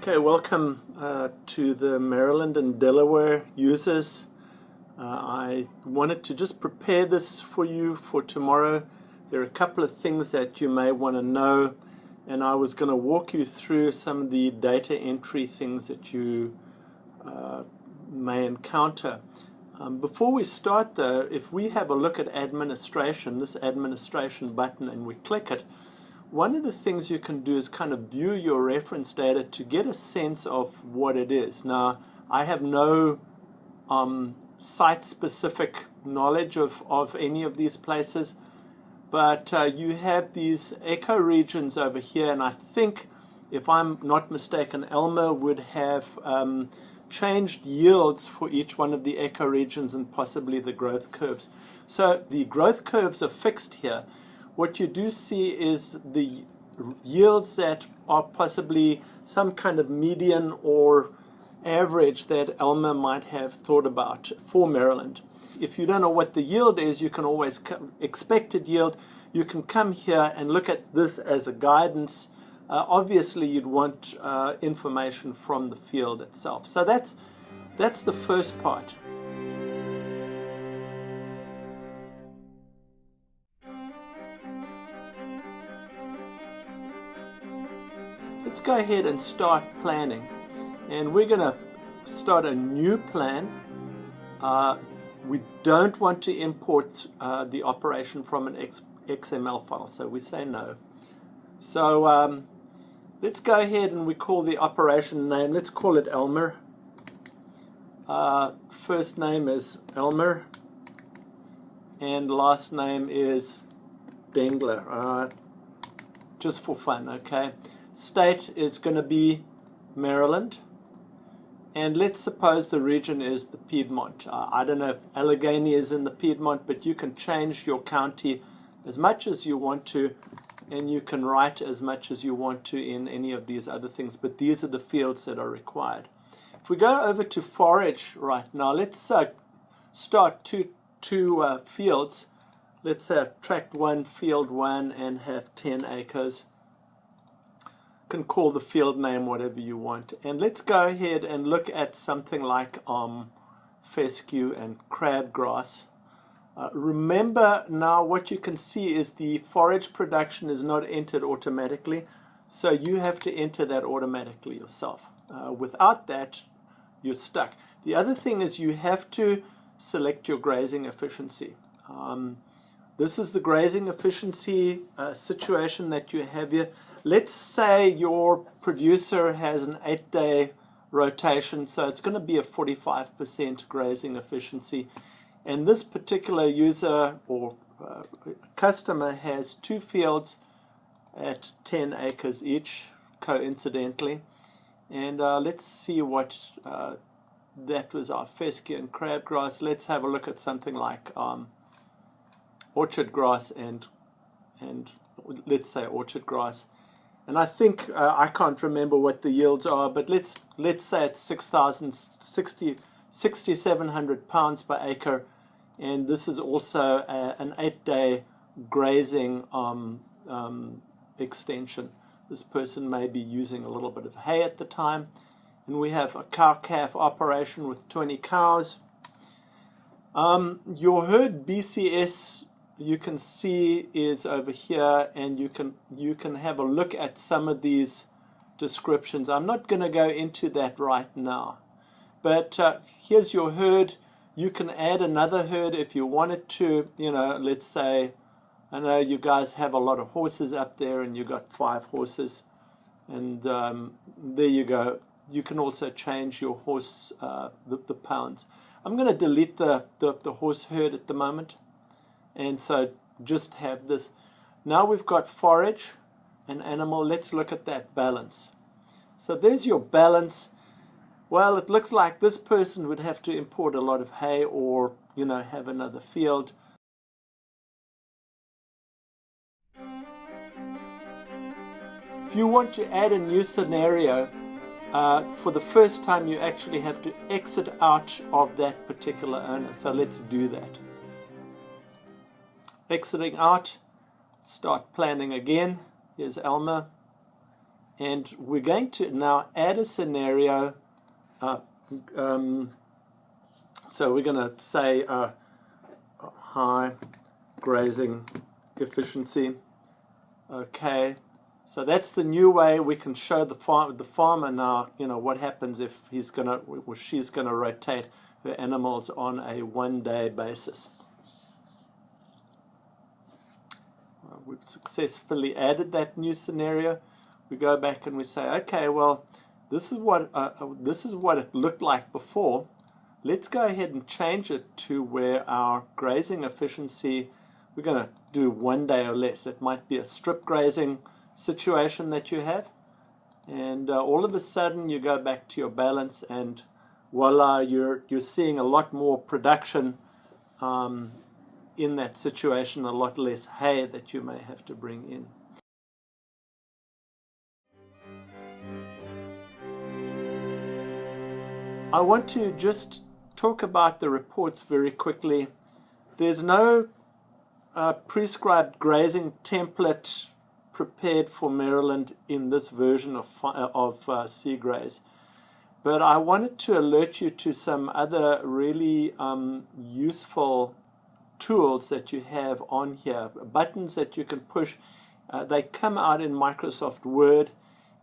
Okay, welcome to the Maryland and Delaware users. I wanted to just prepare this for you for tomorrow. There are a couple of things that you may want to know, and I was going to walk you through some of the data entry things that you may encounter. Before we start though, if we have a look at administration, this administration button, and we click it, one of the things you can do is kind of view your reference data to get a sense of what it is. Now, I have no site-specific knowledge of any of these places, but you have these ecoregions over here, and I think, if I'm not mistaken, Elmer would have changed yields for each one of the ecoregions and possibly the growth curves. So the growth curves are fixed here. What you do see is the yields that are possibly some kind of median or average that Elmer might have thought about for Maryland. If you don't know what the yield is, you can always expected yield. You can come here and look at this as a guidance. Obviously, you'd want information from the field itself. So that's the first part. Let's go ahead and start planning, and we're going to start a new plan. We don't want to import the operation from an XML file, so we say no. So let's go ahead and we call the operation name, let's call it Elmer. First name is Elmer, and last name is Dengler, just for fun, okay? State is going to be Maryland, and let's suppose the region is the Piedmont. I don't know if Allegheny is in the Piedmont, but you can change your county as much as you want to, and you can write as much as you want to in any of these other things, but these are the fields that are required. If we go over to forage right now, let's start two fields. Let's say tract 1, field 1, and have 10 acres. Can call the field name whatever you want, and let's go ahead and look at something like fescue and crabgrass. Remember now, what you can see is the forage production is not entered automatically, so you have to enter that automatically yourself. Without that, you're stuck. The other thing is you have to select your grazing efficiency. This is the grazing efficiency situation that you have here. Let's say your producer has an 8-day rotation, so it's going to be a 45% grazing efficiency. And this particular user or customer has 2 fields at 10 acres each, coincidentally. And let's see what that was, our fescue and crabgrass. Let's have a look at something like orchard grass and let's say orchard grass. And I think, I can't remember what the yields are, but let's say it's 6,700 pounds per acre, and this is also an 8-day grazing extension. This person may be using a little bit of hay at the time, and we have a cow-calf operation with 20 cows. Your herd BCS, you can see, is over here, and you can have a look at some of these descriptions. I'm not going to go into that right now, but here's your herd. You can add another herd if you wanted to. You know, let's say, I know you guys have a lot of horses up there, and you got 5 horses, and there you go. You can also change your horse, the pounds. I'm going to delete the horse herd at the moment. And so just have this. Now we've got forage and animal. Let's look at that balance. So there's your balance. Well, it looks like this person would have to import a lot of hay or, you know, have another field. If you want to add a new scenario, for the first time you actually have to exit out of that particular owner. So let's do that. Exiting out, start planning again. Here's Elmer, And we're going to now add a scenario. So we're going to say high grazing efficiency. Okay, so that's the new way we can show the farmer now, what happens if he's going to or she's going to rotate her animals on a one-day basis. We've successfully added that new scenario. We go back and we say, okay, well, this is what it looked like before. Let's go ahead and change it to where our grazing efficiency, we're going to do 1 day or less. It might be a strip grazing situation that you have. And all of a sudden you go back to your balance and voila, you're seeing a lot more production in that situation, a lot less hay that you may have to bring in. I want to just talk about the reports very quickly. There's no prescribed grazing template prepared for Maryland in this version of CGraz. But I wanted to alert you to some other really useful tools that you have on here, buttons that you can push. They come out in Microsoft Word,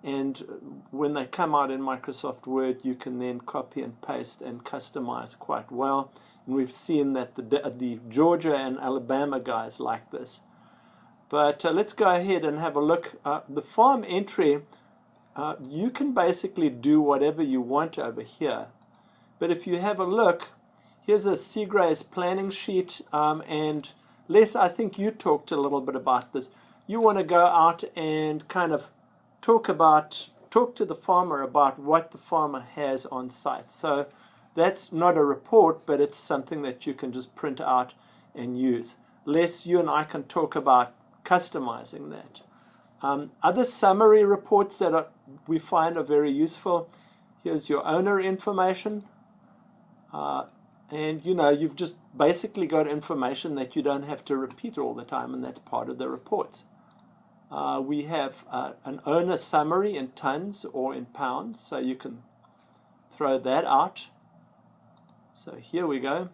and when they come out in Microsoft Word, you can then copy and paste and customize quite well. And we've seen that the Georgia and Alabama guys like this. But let's go ahead and have a look. The farm entry, you can basically do whatever you want over here. But if you have a look, here's a CGraz planning sheet. And Les, I think you talked a little bit about this. You want to go out and kind of talk to the farmer about what the farmer has on site. So that's not a report, but it's something that you can just print out and use. Les, you and I can talk about customizing that. Other summary reports that we find are very useful. Here's your owner information. And you've just basically got information that you don't have to repeat all the time, and that's part of the reports. We have an owner summary in tons or in pounds, so you can throw that out. So here we go.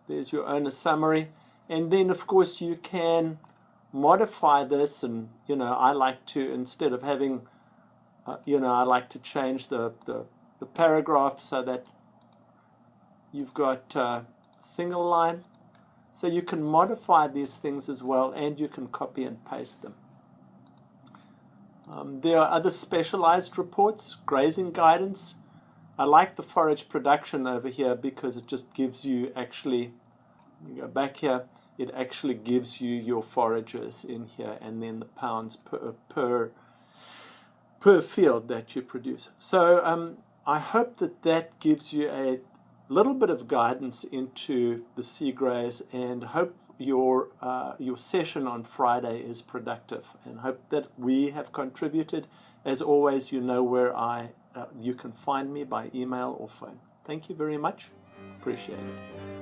There's your owner summary. And then, of course, you can modify this. And, I like to, instead of having, I like to change the paragraph so that you've got single line. So you can modify these things as well, and you can copy and paste them. There are other specialized reports, grazing guidance. I like the forage production over here because it just gives you actually, you go back here, it actually gives you your foragers in here and then the pounds per field that you produce. So I hope that gives you a little bit of guidance into the CGraz, and hope your session on Friday is productive, and hope that we have contributed. As always, you know where you can find me by email or phone. Thank you very much. Appreciate it.